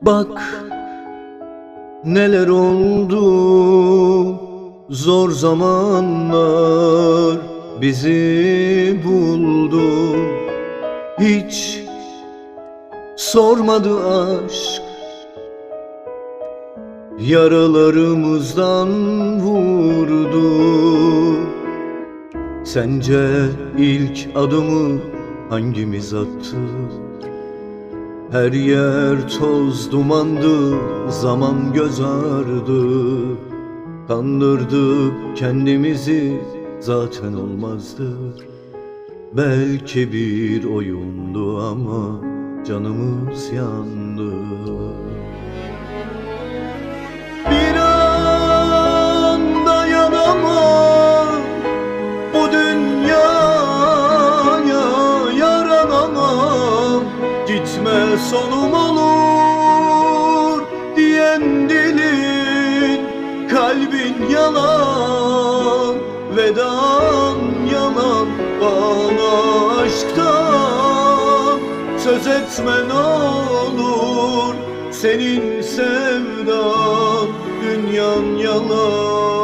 Bak neler oldu, zor zamanlar bizi buldu. Hiç sormadı aşk, yaralarımızdan vurdu. Sence ilk adımı hangimiz attı? Her yer toz dumandı, zaman göz ardı. Kandırdık kendimizi, zaten olmazdı. Belki bir oyundu ama canımız yandı. Bir an dayanamam, bu dünyaya yaranamam. Gitme sonum olur diyen dilin, kalbin yalan, vedan yalan. Bana aşktan söz etme ne olur, senin sevdan dünyan yalan.